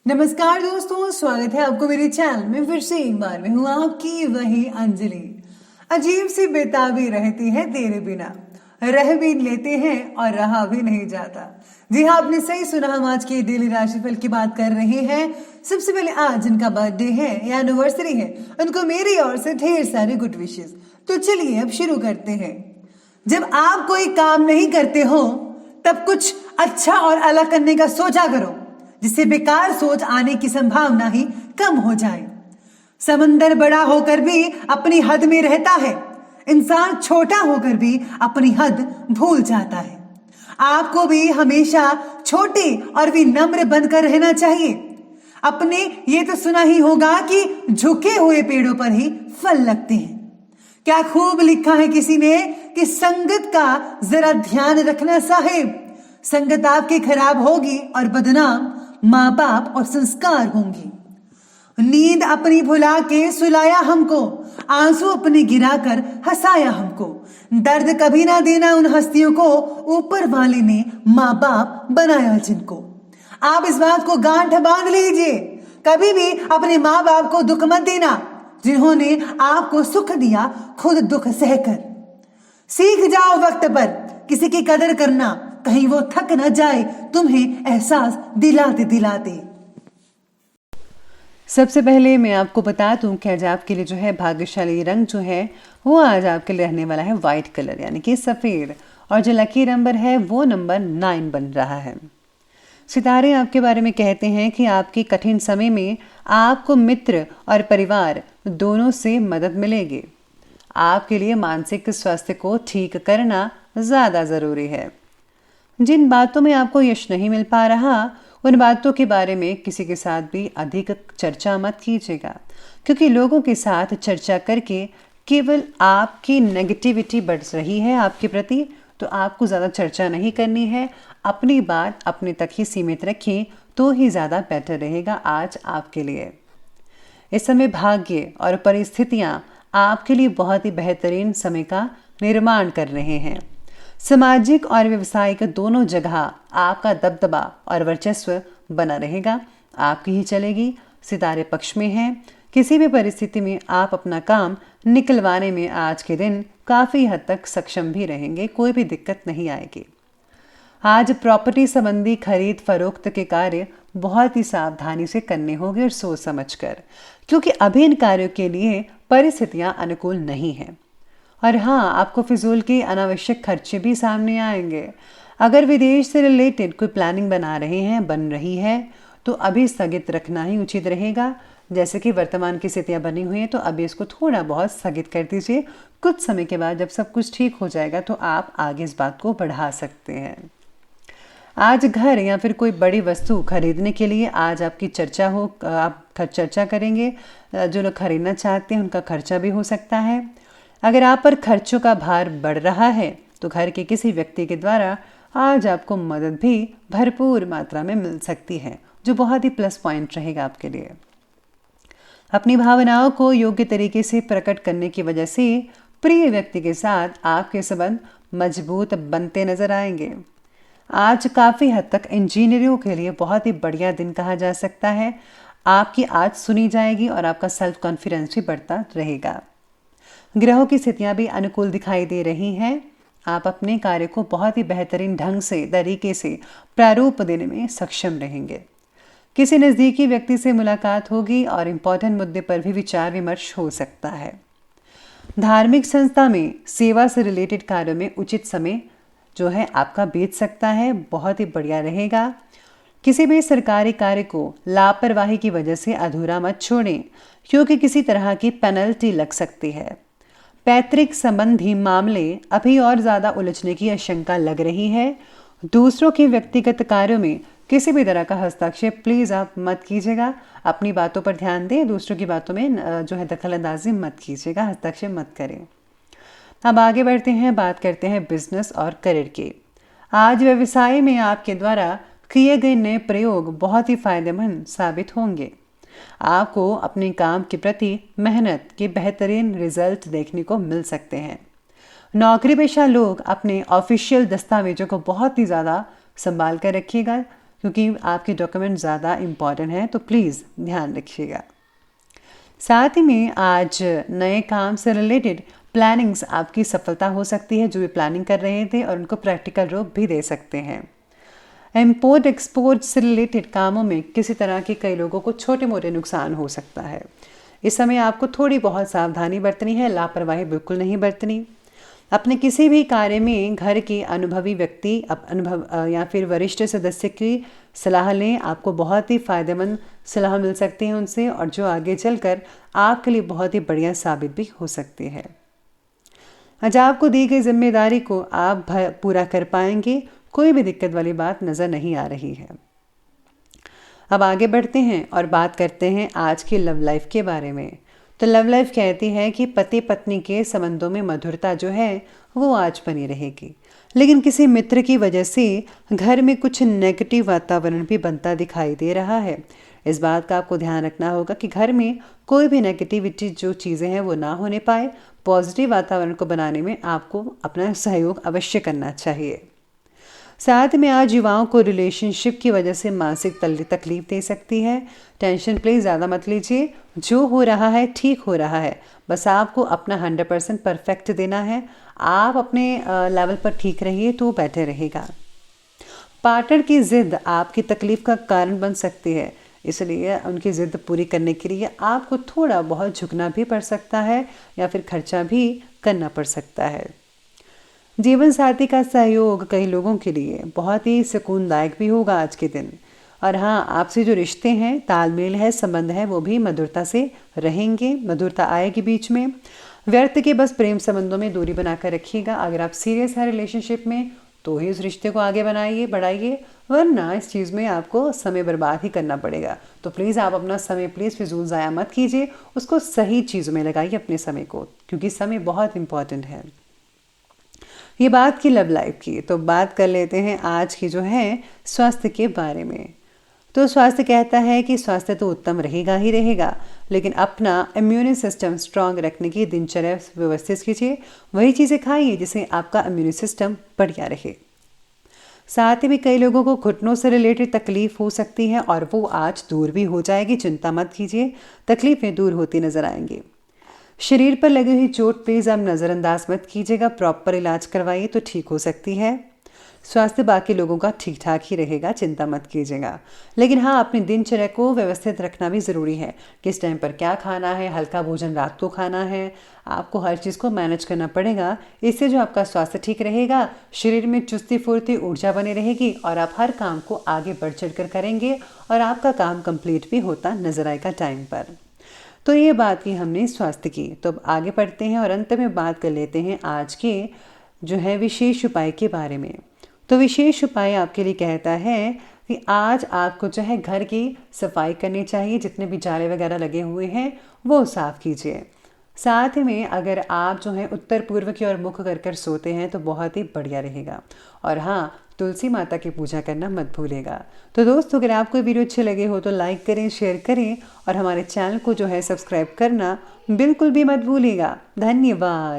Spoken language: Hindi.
नमस्कार दोस्तों, स्वागत है आपको मेरे चैनल में फिर से एक बार। मैं हूँ आपकी वही अंजलि। अजीब सी बेताबी रहती है तेरे बिना, रह भी लेते हैं और रहा भी नहीं जाता। जी हाँ, आपने सही सुना। हम आज के डेली राशिफल की बात कर रहे हैं। सबसे पहले आज जिनका बर्थडे है या एनिवर्सरी है, उनको मेरी ओर से ढेर सारे गुड विशेस। तो चलिए अब शुरू करते हैं। जब आप कोई काम नहीं करते हो तब कुछ अच्छा और अलग करने का सोचा करो, जिससे बेकार सोच आने की संभावना ही कम हो जाए। समंदर बड़ा होकर भी अपनी हद में रहता है, इंसान छोटा होकर भी अपनी हद भूल जाता है। आपको भी हमेशा छोटे और विनम्र बनकर रहना चाहिए। अपने ये तो सुना ही होगा कि झुके हुए पेड़ों पर ही फल लगते हैं। क्या खूब लिखा है किसी ने कि संगत का जरा ध्यान रखना साहेब। संगत आपकी खराब होगी और बदनाम माँ बाप और संस्कार होंगी। नींद अपनी भुला के सुलाया हमको, आंसू अपने गिराकर हंसाया हमको। दर्द कभी ना देना उन हस्तियों को, ऊपर वाले ने माँ बाप बनाया जिनको। आप इस बात को गांठ बांध लीजिए, कभी भी अपने माँ बाप को दुख मत देना, जिन्होंने आपको सुख दिया खुद दुख सहकर। सीख जाओ वक्त पर किसी की कदर करना, कहीं वो थक न जाए तुम्हें एहसास दिलाते दिलाते। सबसे पहले मैं आपको बता दूं कि आज आपके लिए जो है भाग्यशाली रंग जो है वो आज आपके लिए रहने वाला है व्हाइट कलर, यानी कि सफेद। और जो लकी नंबर है वो नंबर 9 बन रहा है। सितारे आपके बारे में कहते हैं कि आपके कठिन समय में आपको मित्र और परिवार दोनों से मदद मिलेगी। आपके लिए मानसिक स्वास्थ्य को ठीक करना ज़्यादा ज़रूरी है। जिन बातों में आपको यश नहीं मिल पा रहा, उन बातों के बारे में किसी के साथ भी अधिक चर्चा मत कीजिएगा, क्योंकि लोगों के साथ चर्चा करके केवल आपकी नेगेटिविटी बढ़ रही है आपके प्रति। तो आपको ज़्यादा चर्चा नहीं करनी है, अपनी बात अपने तक ही सीमित रखें तो ही ज़्यादा बेटर रहेगा आज आपके लिए। इस समय भाग्य और परिस्थितियाँ आपके लिए बहुत ही बेहतरीन समय का निर्माण कर रहे हैं। सामाजिक और व्यावसायिक दोनों जगह आपका दबदबा और वर्चस्व बना रहेगा, आपकी ही चलेगी। सितारे पक्ष में हैं। किसी भी परिस्थिति में आप अपना काम निकलवाने में आज के दिन काफ़ी हद तक सक्षम भी रहेंगे, कोई भी दिक्कत नहीं आएगी। आज प्रॉपर्टी संबंधी खरीद फरोख्त के कार्य बहुत ही सावधानी से करने होंगे और सोच समझकर, क्योंकि अभी इन कार्यों के लिए परिस्थितियां अनुकूल नहीं हैं। और हाँ, आपको फिजूल के अनावश्यक खर्चे भी सामने आएंगे। अगर विदेश से रिलेटेड कोई प्लानिंग बन रही है तो अभी स्थगित रखना ही उचित रहेगा। जैसे कि वर्तमान की स्थितियाँ बनी हुई हैं, तो अभी इसको थोड़ा बहुत स्थगित कर दीजिए। कुछ समय के बाद जब सब कुछ ठीक हो जाएगा तो आप आगे इस बात को बढ़ा सकते हैं। आज घर या फिर कोई बड़ी वस्तु खरीदने के लिए आज आपकी आप चर्चा करेंगे। जो लोग खरीदना चाहते हैं उनका खर्चा भी हो सकता है। अगर आप पर खर्चों का भार बढ़ रहा है तो घर के किसी व्यक्ति के द्वारा आज आपको मदद भी भरपूर मात्रा में मिल सकती है, जो बहुत ही प्लस पॉइंट रहेगा आपके लिए। अपनी भावनाओं को योग्य तरीके से प्रकट करने की वजह से प्रिय व्यक्ति के साथ आपके संबंध मजबूत बनते नजर आएंगे। आज काफ़ी हद तक इंजीनियरों के लिए बहुत ही बढ़िया दिन कहा जा सकता है। आपकी आज सुनी जाएगी और आपका सेल्फ कॉन्फिडेंस भी बढ़ता रहेगा। ग्रहों की स्थितियां भी अनुकूल दिखाई दे रही हैं। आप अपने कार्य को बहुत ही बेहतरीन ढंग से तरीके से प्रारूप देने में सक्षम रहेंगे। किसी नज़दीकी व्यक्ति से मुलाकात होगी और इम्पोर्टेंट मुद्दे पर भी विचार विमर्श हो सकता है। धार्मिक संस्था में सेवा से रिलेटेड कार्यों में उचित समय जो है आपका बीत सकता है, बहुत ही बढ़िया रहेगा। किसी भी सरकारी कार्य को लापरवाही की वजह से अधूरा मत छोड़ें, क्योंकि किसी तरह की पेनल्टी लग सकती है। पैतृक संबंधी मामले अभी और ज़्यादा उलझने की आशंका लग रही है। दूसरों के व्यक्तिगत कार्यों में किसी भी तरह का हस्तक्षेप प्लीज़ आप मत कीजिएगा। अपनी बातों पर ध्यान दें, दूसरों की बातों में जो है दखलंदाजी मत कीजिएगा, हस्तक्षेप मत करें। अब आगे बढ़ते हैं, बात करते हैं बिजनेस और करियर की। आज व्यवसाय में आपके द्वारा किए गए नए प्रयोग बहुत ही फायदेमंद साबित होंगे। आपको अपने काम के प्रति मेहनत के बेहतरीन रिजल्ट देखने को मिल सकते हैं। नौकरी पेशा लोग अपने ऑफिशियल दस्तावेजों को बहुत ही ज़्यादा संभाल कर रखिएगा। क्योंकि आपके डॉक्यूमेंट ज़्यादा इम्पॉर्टेंट हैं, तो प्लीज़ ध्यान रखिएगा। साथ ही में आज नए काम से रिलेटेड प्लानिंग्स आपकी सफलता हो सकती है। जो भी प्लानिंग कर रहे थे और उनको प्रैक्टिकल रूप भी दे सकते हैं। इम्पोर्ट एक्सपोर्ट से रिलेटेड कामों में किसी तरह के कई लोगों को छोटे मोटे नुकसान हो सकता है। इस समय आपको थोड़ी बहुत सावधानी बरतनी है, लापरवाही बिल्कुल नहीं बरतनी। अपने किसी भी कार्य में घर के अनुभवी व्यक्ति या फिर वरिष्ठ सदस्य की सलाह लें। आपको बहुत ही फ़ायदेमंद सलाह मिल सकती है उनसे, और जो आगे चलकर आपके लिए बहुत ही बढ़िया साबित भी हो सकती है। आज आपको दी गई जिम्मेदारी को आप पूरा कर पाएंगे, कोई भी दिक्कत वाली बात नज़र नहीं आ रही है। अब आगे बढ़ते हैं और बात करते हैं आज की लव लाइफ के बारे में। तो लव लाइफ कहती है कि पति पत्नी के संबंधों में मधुरता जो है वो आज बनी रहेगी, लेकिन किसी मित्र की वजह से घर में कुछ नेगेटिव वातावरण भी बनता दिखाई दे रहा है। इस बात का आपको ध्यान रखना होगा कि घर में कोई भी नेगेटिविटी जो चीज़ें हैं वो ना होने पाए। पॉजिटिव वातावरण को बनाने में आपको अपना सहयोग अवश्य करना चाहिए। साथ में आज युवाओं को रिलेशनशिप की वजह से मानसिक तकलीफ दे सकती है। टेंशन प्लीज़ ज़्यादा मत लीजिए, जो हो रहा है ठीक हो रहा है, बस आपको अपना 100% परफेक्ट देना है। आप अपने लेवल पर ठीक रहिए तो बेटर रहेगा। पार्टनर की ज़िद आपकी तकलीफ का कारण बन सकती है, इसलिए उनकी ज़िद पूरी करने के लिए आपको थोड़ा बहुत झुकना भी पड़ सकता है या फिर खर्चा भी करना पड़ सकता है। जीवन साथी का सहयोग कई लोगों के लिए बहुत ही सुकूनदायक भी होगा आज के दिन। और हाँ, आपसे जो रिश्ते हैं, तालमेल है, संबंध है, वो भी मधुरता से रहेंगे, मधुरता आएगी बीच में। व्यर्थ के बस प्रेम संबंधों में दूरी बनाकर रखिएगा। अगर आप सीरियस हैं रिलेशनशिप में तो ही उस रिश्ते को आगे बढ़ाइए, वरना इस चीज़ में आपको समय बर्बाद ही करना पड़ेगा। तो प्लीज़ आप अपना समय प्लीज़ फिजूल ज़ाया मत कीजिए, उसको सही चीज़ों में लगाइए अपने समय को, क्योंकि समय बहुत इंपॉर्टेंट है। ये बात की लव लाइफ की, तो बात कर लेते हैं आज की जो है स्वास्थ्य के बारे में। तो स्वास्थ्य कहता है कि स्वास्थ्य तो उत्तम रहेगा ही रहेगा, लेकिन अपना इम्यून सिस्टम स्ट्रांग रखने की दिनचर्या व्यवस्थित कीजिए। वही चीज़ें खाइए जिससे आपका इम्यून सिस्टम बढ़िया रहे। साथ ही में कई लोगों को घुटनों से रिलेटेड तकलीफ हो सकती है और वो आज दूर भी हो जाएगी। चिंता मत कीजिए, तकलीफें दूर होती नजर आएंगी। शरीर पर लगी हुई चोट प्लीज़ आप नज़रअंदाज मत कीजिएगा, प्रॉपर इलाज करवाइए तो ठीक हो सकती है। स्वास्थ्य बाकी लोगों का ठीक ठाक ही रहेगा, चिंता मत कीजिएगा। लेकिन हाँ, अपनी दिनचर्या को व्यवस्थित रखना भी ज़रूरी है। किस टाइम पर क्या खाना है, हल्का भोजन रात को खाना है, आपको हर चीज़ को मैनेज करना पड़ेगा। इससे जो आपका स्वास्थ्य ठीक रहेगा, शरीर में चुस्ती फुर्ती ऊर्जा बनी रहेगी और आप हर काम को आगे बढ़ चढ़ कर करेंगे और आपका काम कंप्लीट भी होता नजर आएगा टाइम पर। तो ये बात की हमने स्वास्थ्य की। तो अब आगे बढ़ते हैं और अंत में बात कर लेते हैं आज के जो है विशेष उपाय के बारे में। तो विशेष उपाय आपके लिए कहता है कि आज आपको जो है घर की सफाई करनी चाहिए। जितने भी जाले वगैरह लगे हुए हैं वो साफ़ कीजिए। साथ में अगर आप जो है उत्तर पूर्व की ओर मुख कर सोते हैं तो बहुत ही बढ़िया रहेगा। और हाँ, तुलसी माता की पूजा करना मत भूलेगा। तो दोस्तों, अगर आपको वीडियो अच्छे लगे हो तो लाइक करें, शेयर करें और हमारे चैनल को जो है सब्सक्राइब करना बिल्कुल भी मत भूलिएगा। धन्यवाद।